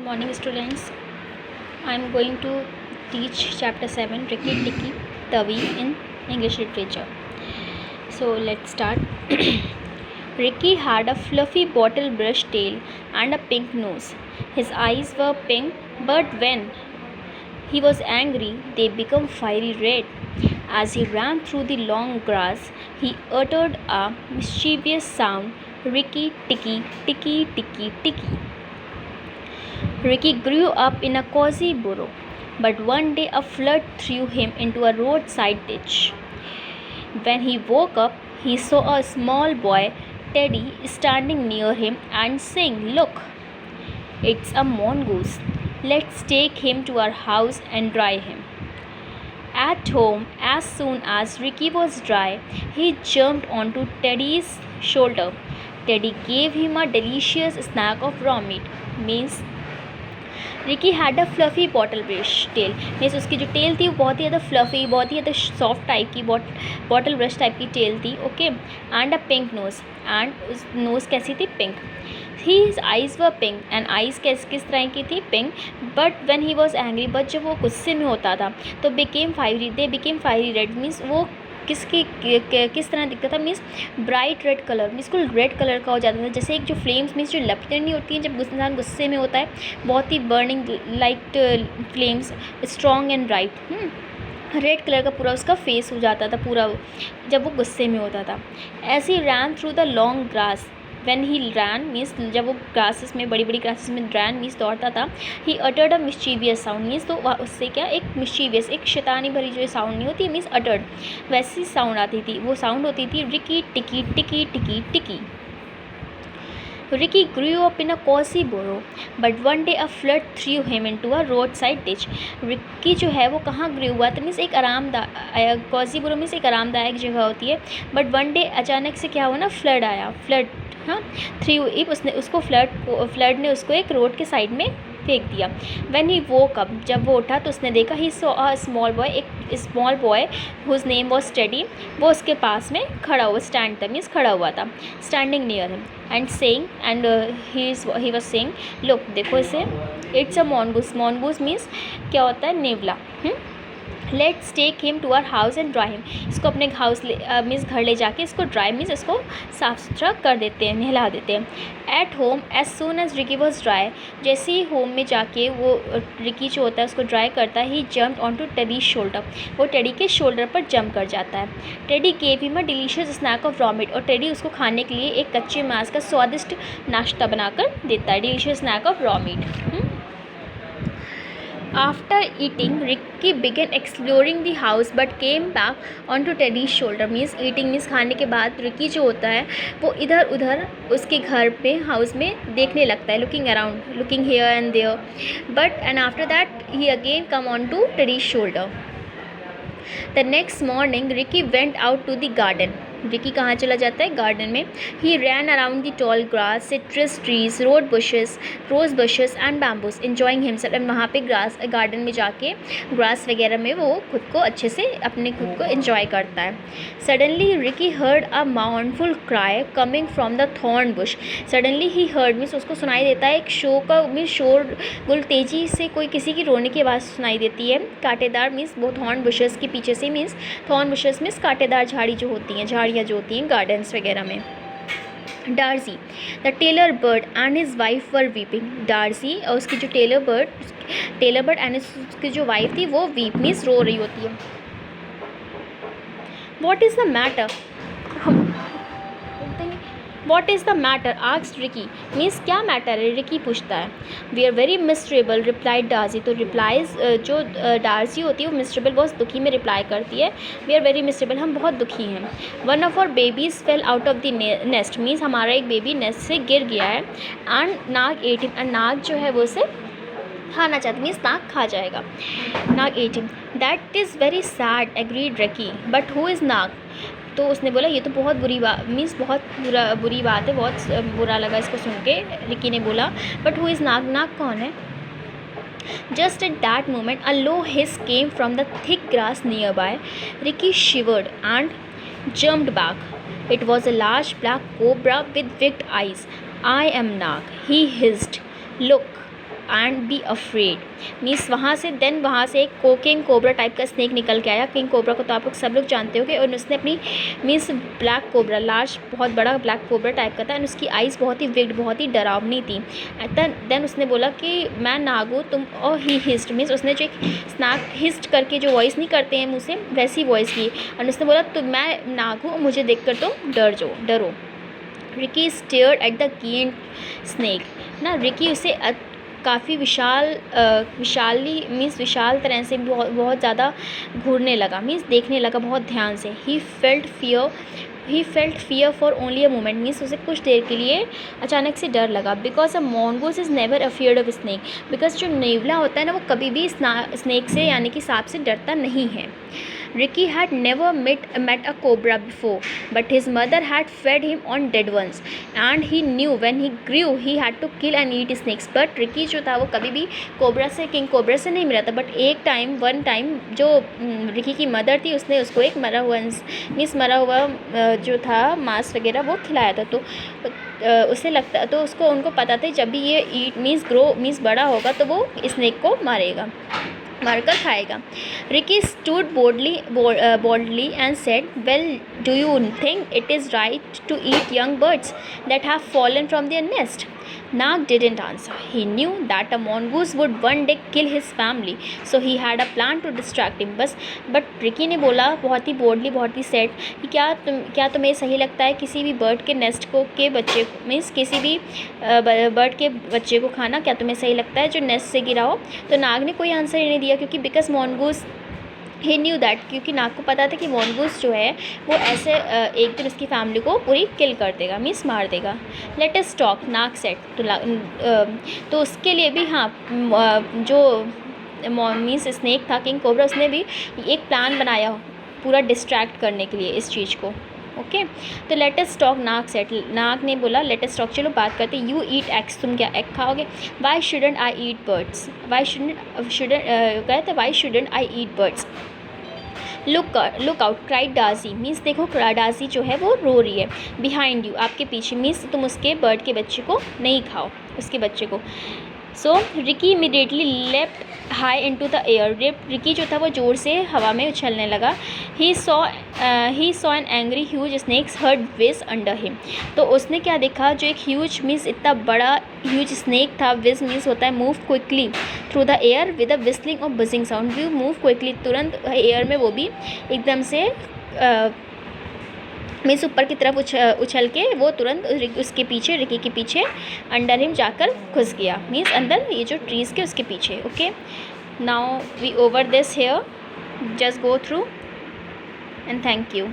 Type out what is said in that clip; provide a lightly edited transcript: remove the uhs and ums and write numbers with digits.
Morning students. I am going to teach chapter 7 Ricky Tikki Tavi in English literature. So let's start. Ricky had a fluffy bottle brush tail and a pink nose. His eyes were pink, but when he was angry they became fiery red. As he ran through the long grass, he uttered a mischievous sound, Ricky Tikki Tikki Tikki Tikki. Ricky grew up in a cozy burrow, but one day a flood threw him into a roadside ditch. When he woke up, he saw a small boy, Teddy, standing near him and saying, "Look, it's a mongoose. Let's take him to our house and dry him." At home, as soon as Ricky was dry, he jumped onto Teddy's shoulder. Teddy gave him a delicious snack of raw meat. Means Ricky had a fluffy bottle brush tail, means उसकी जो tell थी वो बहुत ही ज़्यादा fluffy, बहुत ही ज़्यादा सॉफ्ट टाइप की बॉटल ब्रश टाइप की टेल थी. Okay. And a pink nose, and उस नोज़ कैसी थी? Pink. His eyes were pink, and eyes किस तरह की थी? Pink. But when he was angry, but जब वो गुस्से में होता था तो बिकेम फायरी रेड. मीन्स वो किस तरह दिखता था? Means bright red colour, means बिल्कुल रेड कलर का हो जाता था. जैसे एक जो फ्लेम्स, मीन्स जो लपटें नहीं होती हैं जब इंसान गुस्से में होता है, बहुत ही burning light flames, strong and bright. Red colour का पूरा उसका फेस हो जाता था पूरा जब वो गुस्से में होता था. As he ran through the long grass, when he ran means जब वो ग्रासेस में, बड़ी बड़ी ग्रासेस में रैन मीन्स दौड़ता था. He uttered a mischievous sound, means तो उससे क्या, एक मिस्चीवियस, एक शैतानी भरी जो साउंड नहीं होती, मीन्स अटर्ड, वैसी साउंड आती थी. वो साउंड होती थी रिकी टिकी टिकी टिकी टिकी. Ricky grew up in a cozy burrow, but one day a flood threw him into a roadside ditch. Ricky जो है वो कहाँ ग्रू हुआ था? मीन्स एक cozy burrow मीन्स एक आरामदायक जगह होती है, बट वन डे अचानक से क्या हुआ ना, फ्लड आया. फ्लड, हाँ, उसने उसको फ्लड ने उसको एक रोड के साइड में फेंक दिया. व्हेन ही वोक अप, जब वो उठा तो उसने देखा he saw a small boy, एक small boy whose name was Teddy. वो उसके पास में खड़ा हुआ, स्टैंड था, मीन्स खड़ा हुआ था, standing near him and saying, and he was saying, look, देखो इसे, इट्स अ मॉन्गूस. मॉन्गूस मीन्स क्या होता है? नेवला. Let's take him to our house and dry him. इसको अपने हाउस मीन्स घर ले जाके इसको ड्राई मीन्स इसको साफ़ सुथरा कर देते हैं, नहला देते हैं. At home as soon as Ricky was dry, जैसे ही होम में जाके वो रिकी जो होता है उसको ड्राई करता है, he jump on to Teddy shoulder. वो टेडी के शोल्डर पर जंप कर जाता है. Teddy gave him a delicious snack of raw meat, और टेडी उसको खाने के लिए एक कच्चे मांस का स्वादिष्ट नाश्ता बनाकर देता है, delicious snack of raw meat. After eating, Ricky began exploring the house but came back onto Teddy's shoulder. Means eating means खाने के बाद रिकी जो होता है वो इधर उधर उसके घर पे, हाउस में देखने लगता है, looking around, looking here and there. But and after that he again come onto Teddy's shoulder. The next morning Ricky went out to the garden. Rikki कहाँ चला जाता है? गार्डन में. He ran around the tall grass, citrus trees, rose bushes and bamboos, enjoying himself. And वहाँ पे garden में जाके grass वगैरह में वो खुद को अच्छे से अपने खुद को इन्जॉय करता है. Suddenly Rikki heard a mournful cry coming from the thorn bush. Suddenly he heard means उसको सुनाई देता है एक शोर गुल, तेज़ी से कोई किसी की रोने की आवाज़ सुनाई देती है. कांटेदार मीन्स वो थॉर्न बुशेस के पीछे से, मीन्स थॉर्न बुशेस मीन्स कांटेदार झाड़ी जो होती हैं, झाड़ियाँ जो होती हैं गार्डन्स वगैरह में. Darcy the tailor bird and his wife were weeping. Darcy और उसकी जो टेलर बर्ड एंड उसकी जो वाइफ थी वो वीप मीन्स रो रही होती है. What is the matter asked Ricky. Means क्या मैटर है? रिकी पूछता है. We are very miserable replied Darcy. तो रिप्लाइज जो डार्सी होती है वो मिसरेबल, बहुत दुखी में रिप्लाई करती है. वी आर वेरी मिसरेबल, हम बहुत दुखी हैं. One of our babies fell out of the nest. Means हमारा एक बेबी नेस्ट से गिर गया है. And Nag ate him, and Nag जो है वो उसे खाना चाहती, मीन्स नाग खा जाएगा. Nag ate him. That is very sad agreed Rikki, but who is Nag. तो उसने बोला ये तो बहुत बुरी बात, मीन्स बहुत बुरी बात है, बहुत बुरा लगा इसको सुन के. रिकी ने बोला, बट हु इज़ नाग, नाग कौन है? Just at that moment, a low hiss came from the thick grass nearby. Ricky shivered and jumped back. It was a large black cobra with wicked eyes. I am Nag, he hissed. Look, and be afraid. Means वहाँ से एक king cobra type का snake निकल के आया। King cobra को तो आप लोग सब लोग जानते होगे। और उसने अपनी मीन्स ब्लैक कोबरा, लार्ज बहुत बड़ा ब्लैक कोबरा टाइप का था, एंड उसकी आइज़ बहुत ही विग्ड, बहुत ही डरावनी थी। देन उसने बोला कि मैं नाग हूँ तुम, और ही हिस्ट, मीन्स उसने जो एक स्नैक हिस्ट करके जो वॉइस नहीं करते हैं मुँह से, वैसी वॉइस की, और उसने बोला तो मैं नाग हूँ, मुझे देखकर तुम डरो। Rikki stared at the giant snake ना। रिकी उसे काफ़ी विशाल तरह से बहुत ज़्यादा घूरने लगा, मीन्स देखने लगा बहुत ध्यान से। He felt fear for only a moment, means उसे कुछ देर के लिए अचानक से डर लगा। Because a mongoose is never afraid of snake, because जो नेवला होता है ना, वो कभी भी स्नेक से यानी कि सांप से डरता नहीं है। Ricky had never met a cobra before, but his mother had fed him on dead ones, and he knew when he grew he had to kill and eat snakes. But Ricky जो था वो कभी भी king cobra से नहीं मिला था, but one time जो रिकी की मदर थी उसने उसको एक मरा हुआ जो था मांस वगैरह वो खिलाया था। तो उसे लगता तो उनको पता था जब भी ये मीन्स बड़ा होगा तो वो स्नेक को मारकर खाएगा। Ricky stood boldly and said, well, do you think it is right to eat young birds that have fallen from their nest? Nag didn't answer. He knew that a mongoose would one day kill his family, so he had a plan to distract him. But Ricky ने बोला बहुत ही boldly, बहुत he said कि क्या तुम्हें सही लगता है किसी भी बर्ड के नेस्ट के बच्चे मीन्स किसी भी बर्ड के बच्चे को खाना? क्या तुम्हें सही लगता है जो नेस्ट से गिरा हो? तो नाग ने कोई आंसर ही नहीं दिया, क्योंकि बिकॉज मॉन्गूस ही न्यू दैट, क्योंकि नाग को पता था कि मॉन्गूस जो है वो ऐसे एक दिन उसकी फैमिली को पूरी किल कर देगा, मीन्स मार देगा। लेट अस टॉक, नाग सेट। तो उसके लिए भी हाँ जो मीन्स स्नेक था किंग कोबरा, उसने भी एक प्लान बनाया पूरा डिस्ट्रैक्ट करने के लिए इस चीज़ को। ओके तो लेट अस टॉक, नाग सेट। नाग ने बोला लेट अस टॉक, चलो बात करते। यू ईट एग्स, तुम क्या एग खाओगे? Why shouldn't I eat birds? Why shouldn't I eat birds? Look out cried Darzee, means देखो डाजी जो है वो रो रही है। बिहाइंड यू, आपके पीछे, मीन्स तुम उसके बर्ड के बच्चे को नहीं खाओ, उसके बच्चे को। So Rikki immediately left high into the air. Rikki जो था वो ज़ोर से हवा में उछलने लगा। He saw an angry huge snakes heard whizz under him. तो उसने क्या देखा, जो एक ह्यूज मीन्स इतना बड़ा ह्यूज स्नेक था, विज मीन्स होता है move quickly through the air with a whistling और buzzing sound. View move quickly, तुरंत एयर में वो भी एकदम से मीन्स ऊपर की तरफ उछल के वो तुरंत उसके पीछे, रिकी के पीछे अंडर हिम जाकर घुस गया, मीन्स अंदर ये जो ट्रीज़ के उसके पीछे। Okay now we over this here, just go through and thank you.